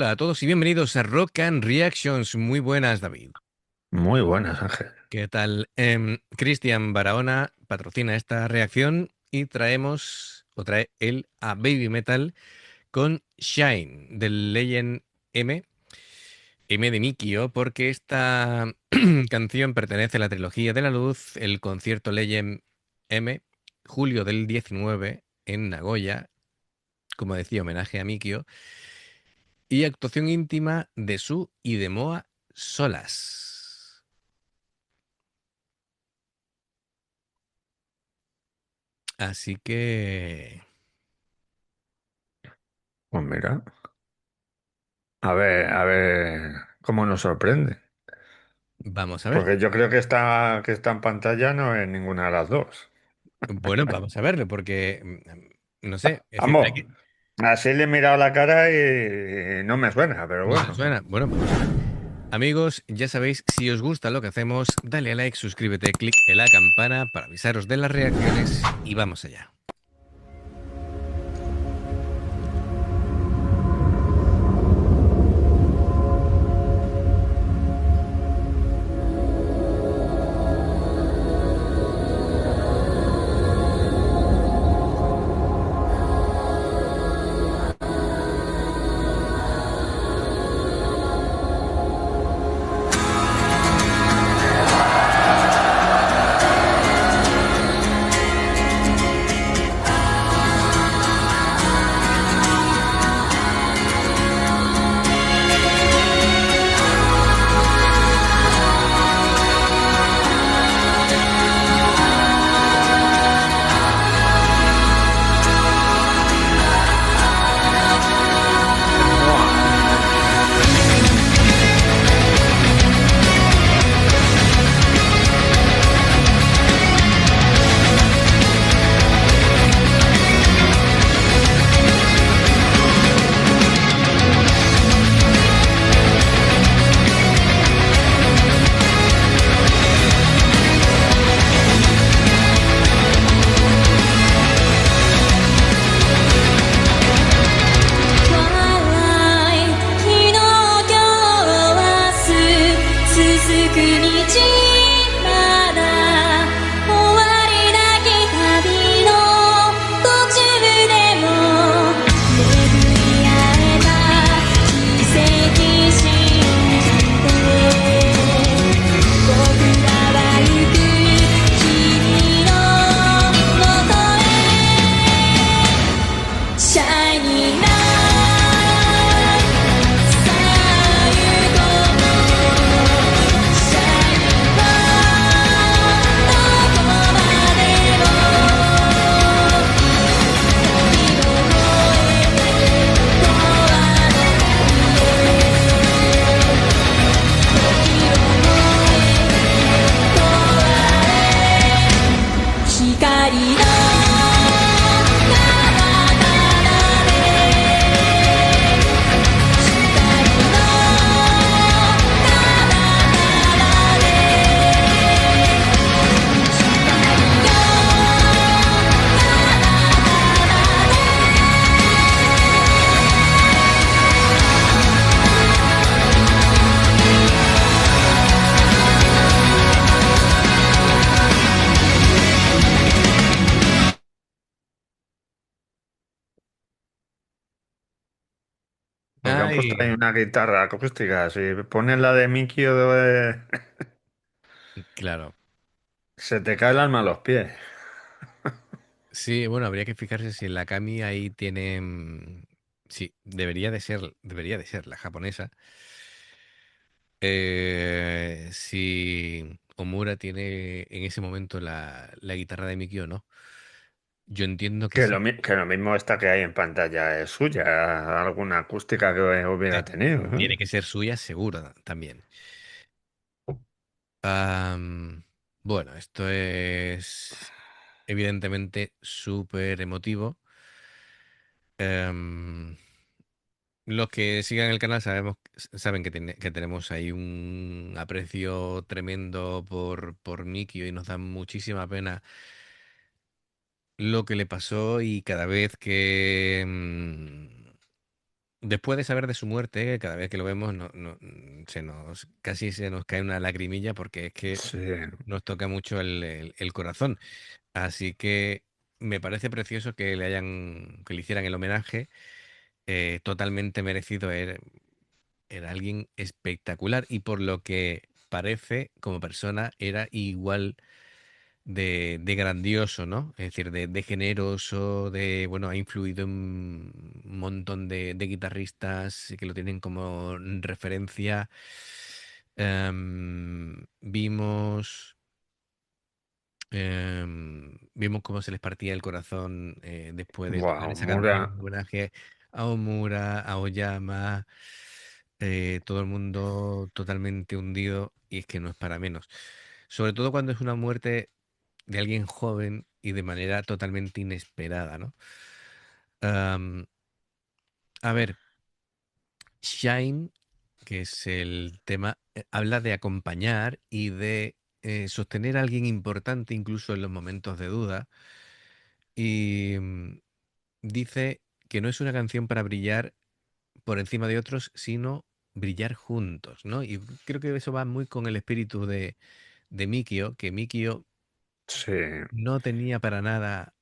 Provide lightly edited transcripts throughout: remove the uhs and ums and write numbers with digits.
Hola a todos y bienvenidos a Rock and Reactions. Muy buenas, David. Muy buenas, Ángel. ¿Qué tal? Cristian Barahona patrocina esta reacción y trae él a Baby Metal con Shine del Legend M, M de Mikio, porque esta canción pertenece a la trilogía de la luz, el concierto Legend M, julio del 19 en Nagoya, como decía, homenaje a Mikio. Y actuación íntima de Su y de Moa solas. Así que Pues mira, a ver cómo nos sorprende. vamos a ver. Porque yo creo que está en pantalla no es ninguna de las dos. Bueno, vamos a verlo porque no sé, es decir, hay Vamos, que. así le he mirado la cara y no me suena, pero No te bueno. suena. Bueno, vamos a ver. Amigos, ya sabéis, si os gusta lo que hacemos, dale a like, suscríbete, clic en la campana para avisaros de las reacciones y vamos allá. Buah. Twilight 日の今日明日続く道まだ終わりなき旅の途中でも巡り合えた奇跡信じて僕らは行く君の元へシャイニーなさあ行こうシャイニーはどこまでも時を越えて永遠の時を越えて光の彼方で光の彼方で光よPorque han puesto ahí Ay, una guitarra acústica. Si pones la de Mikio, claro. se te cae el alma a los pies. Sí, bueno, habría que fijarse si en la Kami ahí tiene. Sí, debería de ser la japonesa. Si Omura tiene en ese momento la guitarra de Mikio o no. Yo entiendo que sí. Que lo mismo esta que hay en pantalla es suya, alguna acústica que hubiera Eh, tenido, ¿eh? Tiene que ser suya, seguro también. Am, bueno, esto es evidentemente súper emotivo. Em, los que sigan el canal saben que tenemos ahí un aprecio tremendo por Mikio y nos da muchísima pena lo que le pasó y cada vez que después de saber de su muerte, cada vez que lo vemos, casi se nos cae una lagrimilla porque es que Sí, nos toca mucho el corazón. Así que me parece precioso que le hicieran el homenaje, totalmente merecido. Era alguien espectacular y por lo que parece, como persona, era igual de grandioso, ¿no? Es decir, de generoso, bueno, ha influido en un montón de guitarristas que lo tienen como referencia. Vimos, vimos cómo se les partía el corazón, después de tocar wow, esa canción, Mura, un homenaje a Omura, a Oyama, todo el mundo totalmente hundido, y es que no es para menos. Sobre todo cuando es una muerte de alguien joven y de manera totalmente inesperada, ¿no? Am, a ver, Shine, que es el tema, habla de acompañar y de sostener a alguien importante incluso en los momentos de duda. Y dice que no es una canción para brillar por encima de otros, sino brillar juntos, ¿no? Y creo que eso va muy con el espíritu de Mikio, que Mikio sí, no tenía para nada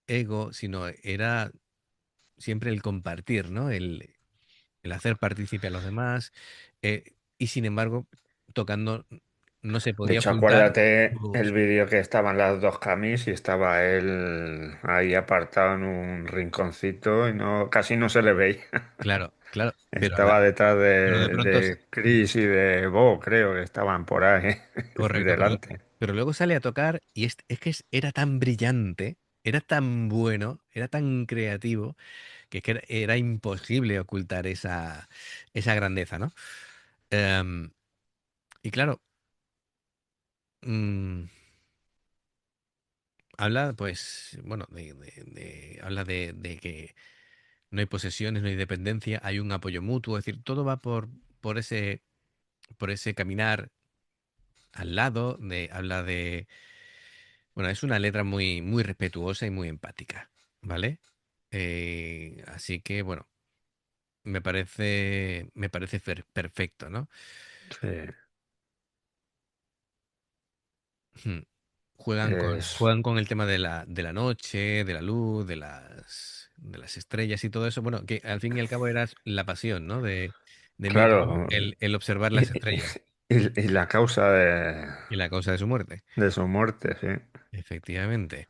ego, sino era siempre el compartir, ¿no? El hacer partícipe a los demás. Y sin embargo, tocando no se de podía hecho, ocultar acuérdate el sus- vídeo que estaban las dos camis y estaba él ahí apartado en un rinconcito y no, casi no se le veía. Claro, claro, Estaba detrás pero de pronto, de Chris y de Bo, creo que estaban por ahí correcto, delante. pero luego sale a tocar y es que era tan brillante, era tan bueno, era tan creativo, que es que era imposible ocultar esa grandeza, ¿no? Em, y claro, mm, habla, pues, bueno, habla de que no hay posesiones, no hay dependencia, hay un apoyo mutuo, es decir, todo va por por ese caminar al lado, habla bueno, es una letra muy, muy respetuosa y muy empática, ¿vale? Así que, bueno, me parece perfecto, ¿no? Sí, Hmm. Juegan es, juegan con el tema de la noche, de la luz, de las estrellas y todo eso. Bueno, que al fin y al cabo era la pasión, ¿no? De Mikio, claro, el observar y, las estrellas y la causa y la causa de su muerte. de su muerte, sí. Efectivamente.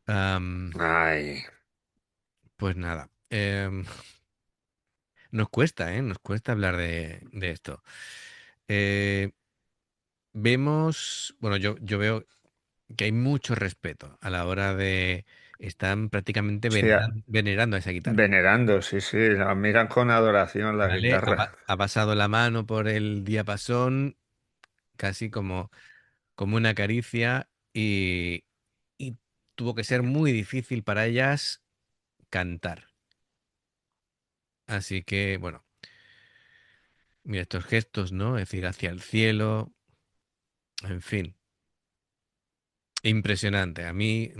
Am, Ay, pues nada. Nos cuesta, ¿eh? Nos cuesta hablar de esto. Eh, bueno, yo veo que hay mucho respeto a la hora de... Están prácticamente sí, venerando a esa guitarra. venerando, sí, sí, la miran con adoración la ¿Vale? guitarra. Ha pasado la mano por el diapasón, casi como una caricia, y tuvo que ser muy difícil para ellas cantar. Así que, bueno, mira estos gestos, ¿no? Es decir, hacia el cielo, en fin, impresionante. A mí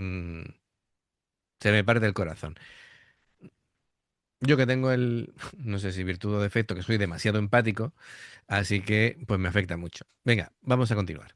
se me parte el corazón. Yo que tengo no sé si virtud o defecto, que soy demasiado empático, así que pues me afecta mucho. Venga, vamos a continuar.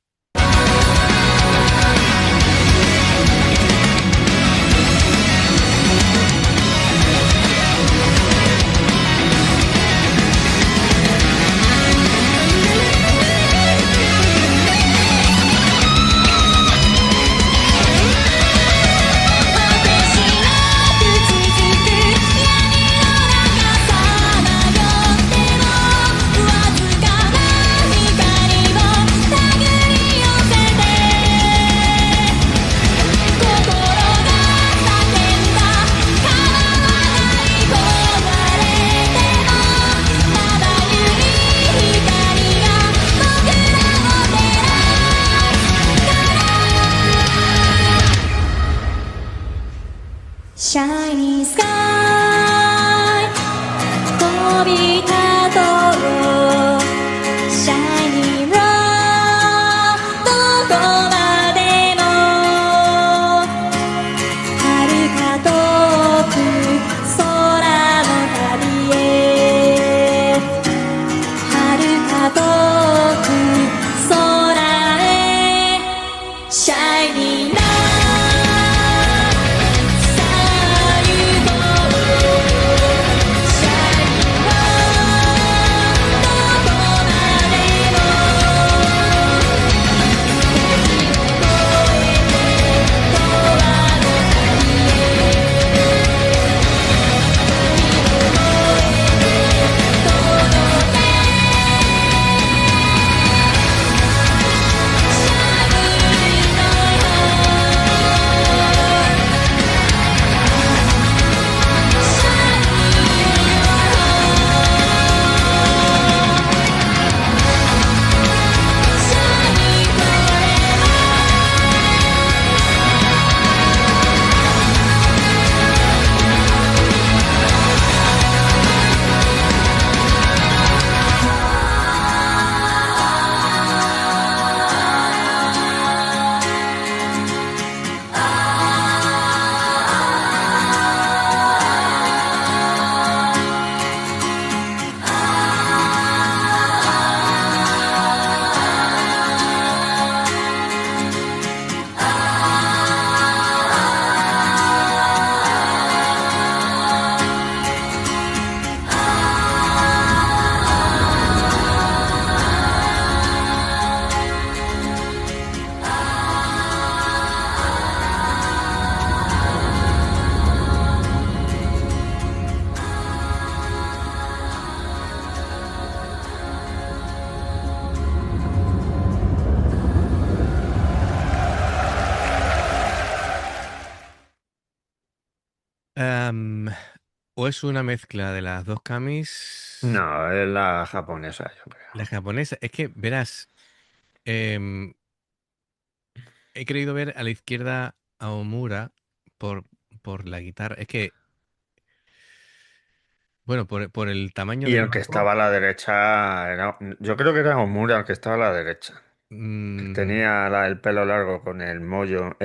o es una mezcla de las dos camis. No, es la japonesa, yo creo. La japonesa, es que verás, em, he creído ver a la izquierda a Omura por, por la guitarra. Es que, bueno, por el tamaño Y del el que bajo. estaba a la derecha era, yo creo que era Omura el que estaba a la derecha. Que mm, tenía el pelo largo con el moño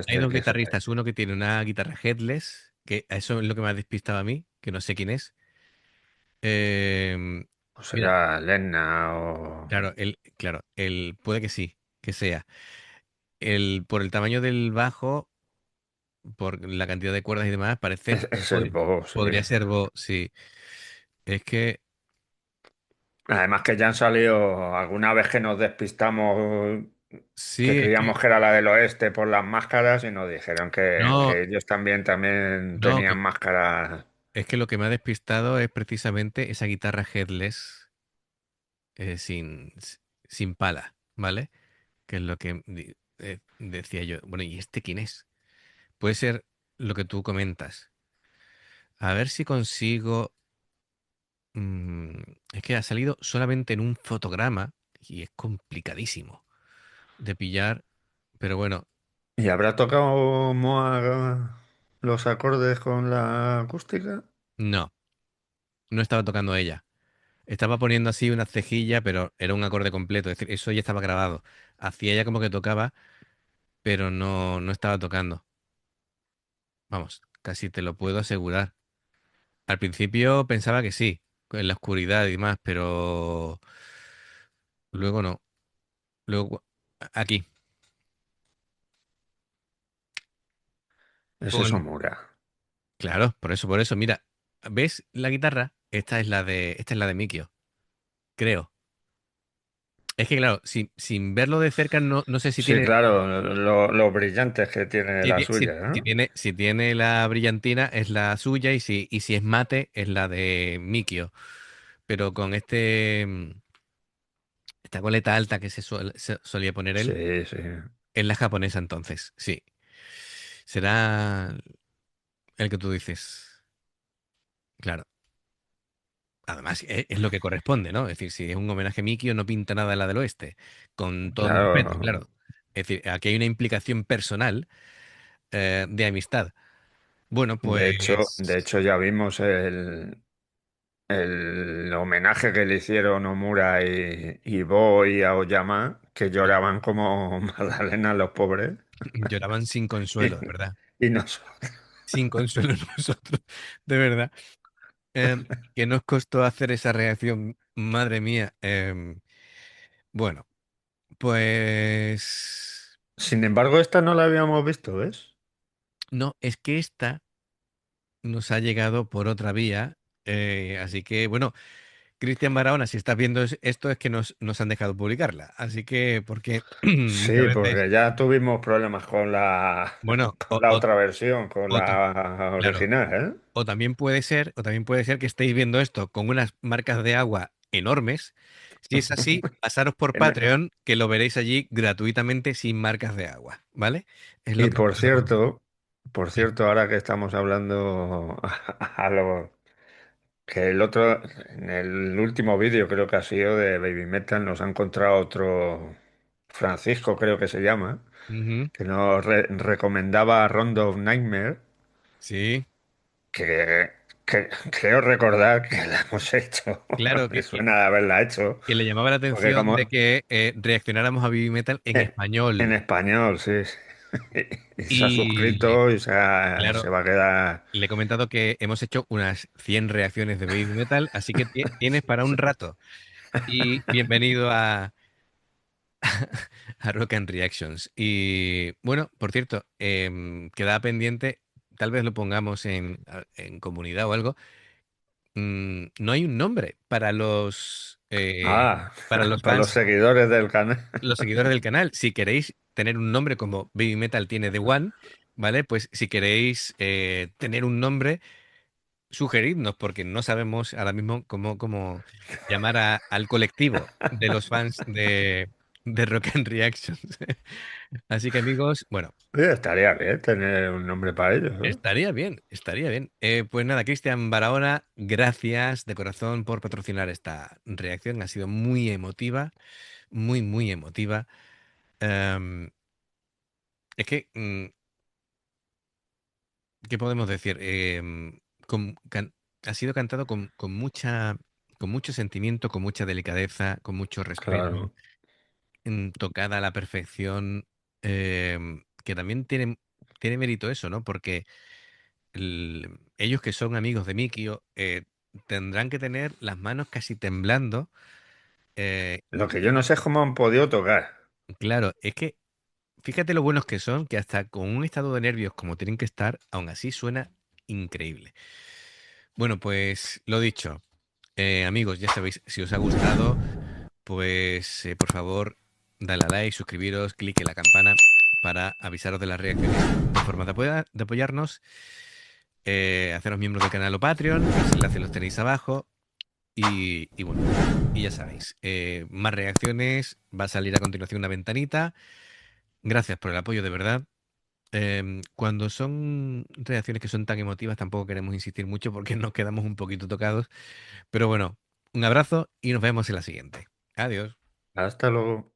Hay este dos que se le... guitarristas, uno que tiene una guitarra headless, que eso es lo que me ha despistado a mí, que no sé quién es. Em, O Mira, será Lenna o... claro, puede que sí, que sea. Por el tamaño del bajo, por la cantidad de cuerdas y demás, parece, Es el Bobo, sí. podría ser Bo, sí. Es que, Además que ya han salido alguna vez que nos despistamos, que sí, es que, creíamos que era la del oeste por las máscaras y nos dijeron no, que ellos también no, tenían máscaras. es que lo que me ha despistado es precisamente esa guitarra headless sin pala, ¿vale? Que es lo que decía yo. Bueno, ¿y este quién es? Puede ser lo que tú comentas. A ver si consigo. mm, es que ha salido solamente en un fotograma y es complicadísimo de pillar. Pero bueno, ¿Y habrá tocado Moa los acordes con la acústica? no, no estaba tocando ella. Estaba poniendo así una cejilla, pero era un acorde completo. Es decir, eso ya estaba grabado. Hacía ella como que tocaba, pero no estaba tocando. Vamos, casi te lo puedo asegurar. Al principio pensaba que sí, en la oscuridad y demás, pero luego no. Luego, aquí, Ese es con... Omura. Claro, por eso, mira, ¿ves la guitarra? Esta es la de Mikio, creo. Es que claro, sin verlo de cerca no sé si Sí, tiene, claro, lo brillantes que tiene la suya, ¿no? si tiene la brillantina es la suya y si es mate es la de Mikio. Pero con esta coleta alta que se solía poner él, Sí, sí. es la japonesa entonces, sí. Será el que tú dices. Claro. Además, es lo que corresponde, ¿no? Es decir, si es un homenaje a Mikio, no pinta nada en la del oeste. Con todo mi respeto, Claro. claro. Es decir, aquí hay una implicación personal de amistad. Bueno, De pues hecho ya vimos el homenaje que le hicieron Omura y Bo y Aoyama, que lloraban como Magdalena los pobres. lloraban sin Y, consuelo, de verdad. y nos, Sin consuelo nosotros, de verdad. Que nos costó hacer esa reacción, madre mía. Bueno, pues sin embargo, esta no la habíamos visto, ¿ves? no, es que esta nos ha llegado por otra vía. Así que, bueno, Cristian Barahona, si estás viendo esto, es que nos han dejado publicarla. Así que, porque muchas Sí, veces, porque ya tuvimos problemas con bueno, con la otra versión, con o ta- la claro, original, ¿eh? o también puede ser que estéis viendo esto con unas marcas de agua enormes. Si es así, pasaros por En- Patreon, que lo veréis allí gratuitamente sin marcas de agua, ¿vale? Es lo Y que os puedo comentar. por Sí. cierto, ahora que estamos hablando a lo que el otro, en el último vídeo creo que ha sido de Baby Metal, nos ha encontrado otro Francisco, creo que se llama, Ujú. que nos recomendaba Rondo of Nightmare, Sí, que, que creo recordar que la hemos hecho. claro, Me suena de haberla hecho, que le llamaba la porque atención de como que reaccionáramos a Baby Metal en en español. español, sí, sí. Y se ha Y suscrito y claro, se va a quedar. le he comentado que hemos hecho unas 100 reacciones de Baby Metal, así que tienes para un rato. Y bienvenido a Rock and Reactions. Y bueno, por cierto, queda pendiente, tal vez lo pongamos en comunidad o algo. No hay un nombre Ah, para los para los fans, seguidores del canal. los seguidores del canal. Si queréis tener un nombre como Baby Metal tiene The One, ¿vale? Pues si queréis tener un nombre, sugeridnos, porque no sabemos ahora mismo cómo llamar al colectivo de los fans de de Rock and Reactions. Así que amigos, bueno, Oye, estaría bien tener un nombre para ellos, ¿no? estaría bien, estaría bien. Pues nada, Cristian Barahona, gracias de corazón por patrocinar esta reacción. Ha sido muy emotiva, muy, muy emotiva. Em, es que, ¿qué podemos decir? Ha sido cantado con mucho sentimiento, con mucha delicadeza, con mucho respeto, Claro. tocada a la perfección, que también tiene mérito eso, ¿no? Porque ellos que son amigos de Mikio tendrán que tener las manos casi temblando. eh, Lo que yo no sé es cómo han podido tocar. claro, es que fíjate lo buenos que son, que hasta con un estado de nervios como tienen que estar, aún así suena increíble. Bueno, pues lo dicho, amigos, ya sabéis, si os ha gustado, pues por favor, dale a like, suscribiros, clic en la campana para avisaros de las reacciones, de forma de apoyarnos, haceros miembros del canal o Patreon, los enlaces los tenéis abajo. Y bueno, y ya sabéis, más reacciones, va a salir a continuación una ventanita. Gracias por el apoyo, de verdad. Cuando son reacciones que son tan emotivas, tampoco queremos insistir mucho porque nos quedamos un poquito tocados. Pero bueno, un abrazo y nos vemos en la siguiente. Adiós. Hasta luego.